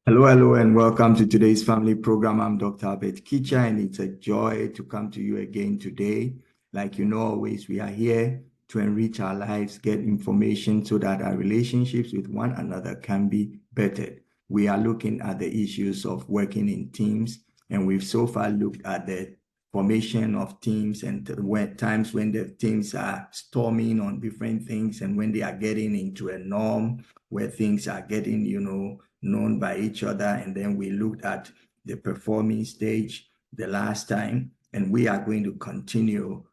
Hello, and welcome to today's family program. I'm Dr. Albert Kitcher, and it's a joy to come to you again today. Like you know, always we are here to enrich our lives, get information so that our relationships with one another can be bettered. We are looking at the issues of working in teams, and we've so far looked at the formation of teams and when times when the teams are storming on different things and when they are getting into a norm where things are getting, known by each other. And then we looked at the performing stage the last time, and we are going to continue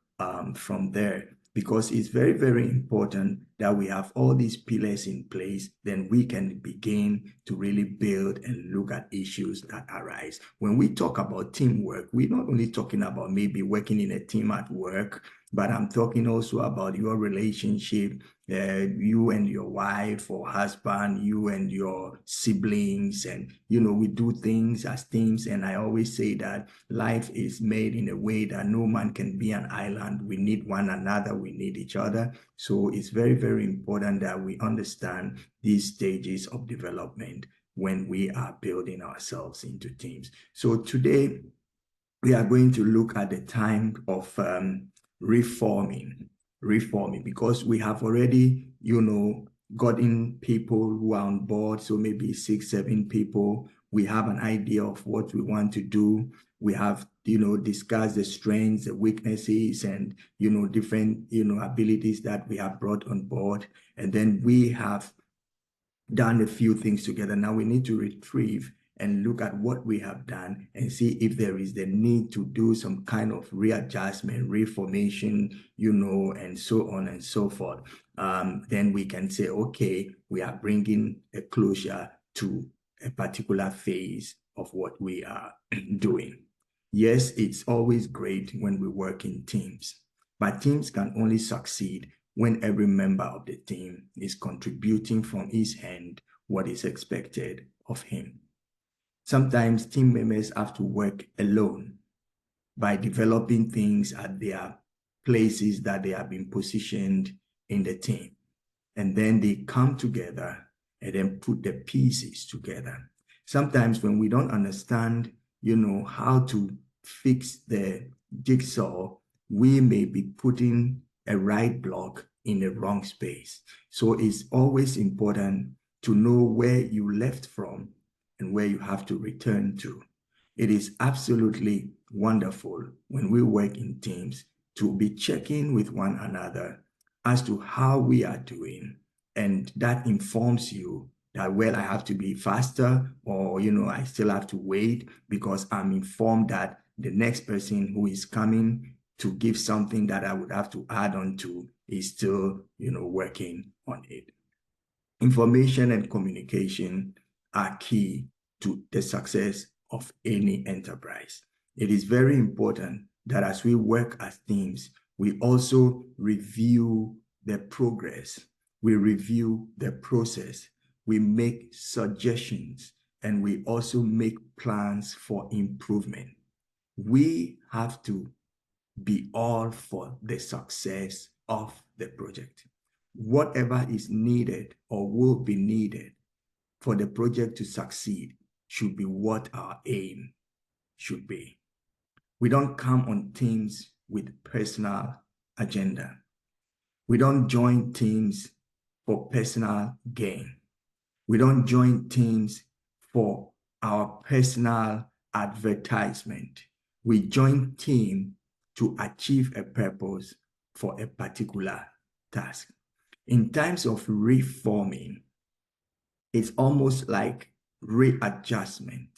from there because it's very, very important that we have all these pillars in place. Then we can begin to really build and look at issues that arise. When we talk about teamwork, we're not only talking about maybe working in a team at work, but I'm talking also about your relationship, you and your wife or husband, you and your siblings. And, we do things as teams. And I always say that life is made in a way that no man can be an island. We need one another. We need each other. So it's very, very important that we understand these stages of development when we are building ourselves into teams. So today, we are going to look at the time of reforming, because we have already, gotten people who are on board. So maybe 6, 7 people. We have an idea of what we want to do. We have, discussed the strengths, the weaknesses, and, different, abilities that we have brought on board. And then we have done a few things together. Now we need to retrieve and look at what we have done and see if there is the need to do some kind of readjustment, reformation, and so on and so forth. Then we can say, okay, we are bringing a closure to a particular phase of what we are doing. Yes, it's always great when we work in teams, but teams can only succeed when every member of the team is contributing from his end what is expected of him. Sometimes team members have to work alone by developing things at their places that they have been positioned in the team. And then they come together and then put the pieces together. Sometimes when we don't understand, how to fix the jigsaw, we may be putting a right block in the wrong space. So it's always important to know where you left from and where you have to return to. It is absolutely wonderful when we work in teams to be checking with one another as to how we are doing. And that informs you that, well, I have to be faster, or, I still have to wait because I'm informed that the next person who is coming to give something that I would have to add on to is still, working on it. Information and communication are key to the success of any enterprise. It is very important that as we work as teams, we also review the progress, we review the process, we make suggestions, and we also make plans for improvement. We have to be all for the success of the project. Whatever is needed or will be needed for the project to succeed should be what our aim should be. We don't come on teams with personal agenda. We don't join teams for personal gain. We don't join teams for our personal advertisement. We join team to achieve a purpose for a particular task. In times of reforming, it's almost like readjustment.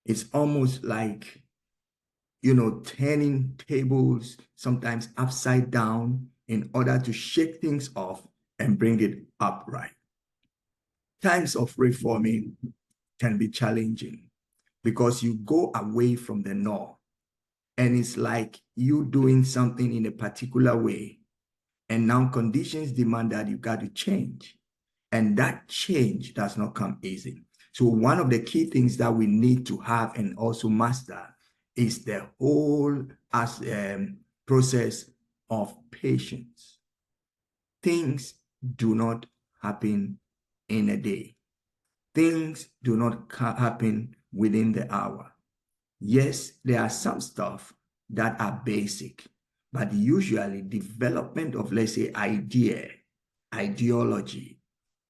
It's almost like, turning tables sometimes upside down in order to shake things off and bring it upright. Times of reforming can be challenging because you go away from the norm, and it's like you doing something in a particular way, and now conditions demand that you got to change, and that change does not come easy. So one of the key things that we need to have and also master is the whole process of patience. Things do not happen in a day. things do not happen within the hour. Yes, there are some stuff that are basic, but usually development of, let's say, ideology,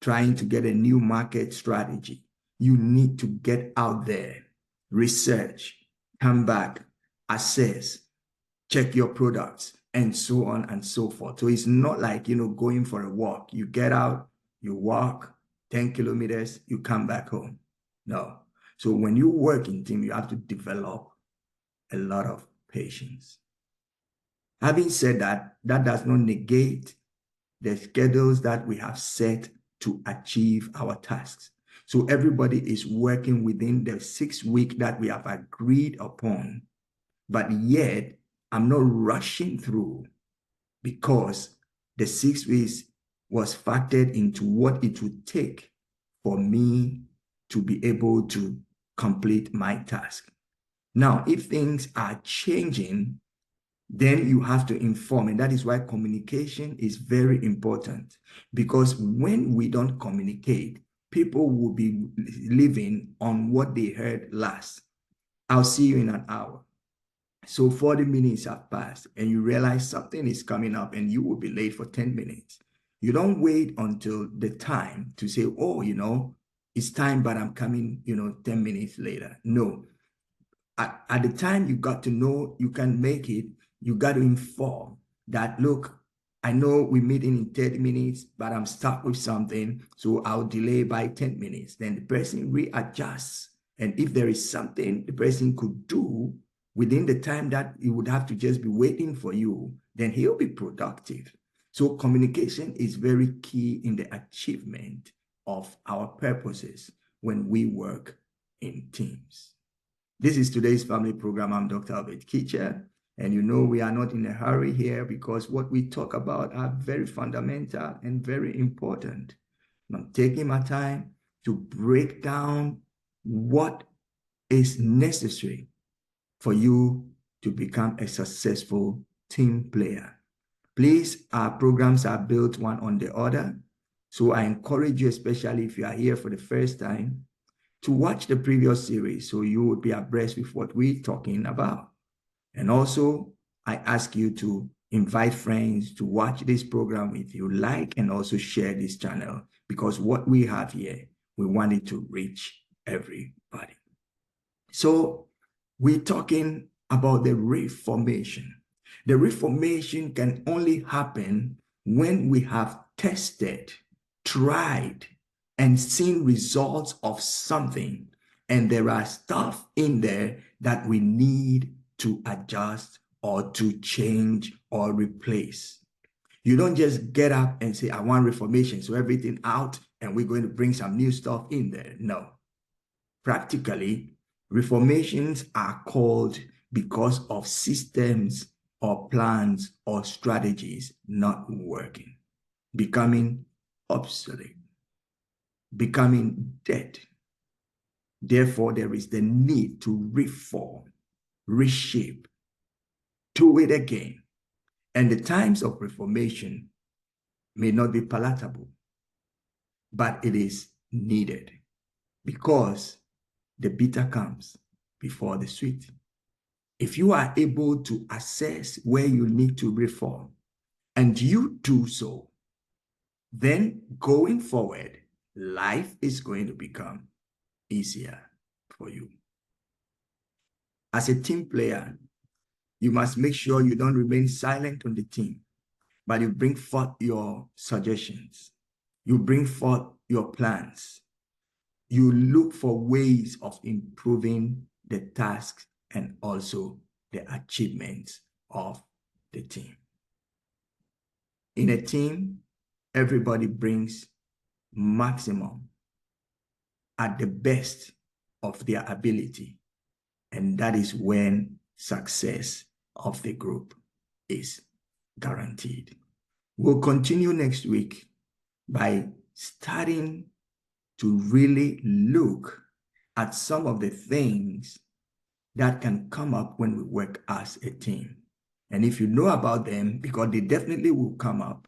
trying to get a new market strategy, you need to get out there, research, come back, assess, check your products, and so on and so forth. So it's not like, going for a walk. You get out, you walk 10 kilometers, you come back home. No. So when you work in team, you have to develop a lot of patience. Having said that, that does not negate the schedules that we have set to achieve our tasks. So everybody is working within the 6 week that we have agreed upon, but yet I'm not rushing through because the 6 weeks was factored into what it would take for me to be able to complete my task. Now, if things are changing, then you have to inform. And that is why communication is very important. Because when we don't communicate, people will be living on what they heard last. I'll see you in an hour. So 40 minutes have passed and you realize something is coming up and you will be late for 10 minutes. You don't wait until the time to say, oh, it's time, but I'm coming, 10 minutes later. No. At the time you got to know you can make it, you got to inform that, look, I know we're meeting in 30 minutes, but I'm stuck with something, so I'll delay by 10 minutes. Then the person readjusts. And if there is something the person could do within the time that he would have to just be waiting for you, then he'll be productive. So communication is very key in the achievement of our purposes when we work in teams. This is today's family program. I'm Dr. Albert Kitcher. And we are not in a hurry here because what we talk about are very fundamental and very important. I'm taking my time to break down what is necessary for you to become a successful team player. Please, our programs are built one on the other. So I encourage you, especially if you are here for the first time, to watch the previous series so you would be abreast with what we're talking about. And also, I ask you to invite friends to watch this program with you, like and also share this channel, because what we have here, we want it to reach everybody. So we're talking about the reformation. The reformation can only happen when we have tested, tried, and seen results of something. And there are stuff in there that we need to adjust or to change or replace. You don't just get up and say, I want reformation, so everything out, and we're going to bring some new stuff in there. No. Practically, reformations are called because of systems or plans or strategies not working, becoming obsolete, becoming dead. Therefore, there is the need to reform, reshape, do it again. And the times of reformation may not be palatable, but it is needed because the bitter comes before the sweet. If you are able to assess where you need to reform and you do so, then going forward, life is going to become easier for you. As a team player, you must make sure you don't remain silent on the team, but you bring forth your suggestions. You bring forth your plans. You look for ways of improving the tasks and also the achievements of the team. In a team, everybody brings maximum at the best of their ability. And that is when success of the group is guaranteed. We'll continue next week by starting to really look at some of the things that can come up when we work as a team. And if you know about them, because they definitely will come up,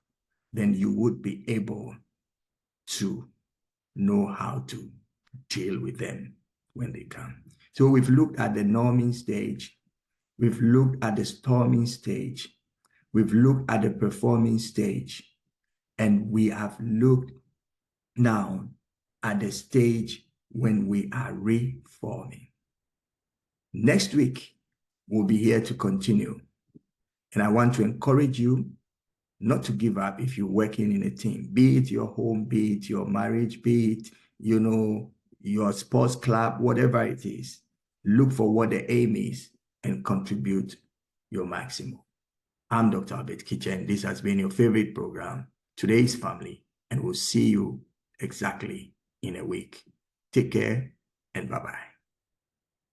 then you would be able to know how to deal with them when they come. So we've looked at the norming stage. We've looked at the storming stage. We've looked at the performing stage. And we have looked now at the stage when we are reforming. Next week, we'll be here to continue. And I want to encourage you not to give up if you're working in a team, be it your home, be it your marriage, be it, your sports club, whatever it is. Look for what the aim is and contribute your maximum. I'm Dr. Albert Kitcher, and this has been your favorite program, Today's Family, and we'll see you exactly in a week. Take care and bye-bye.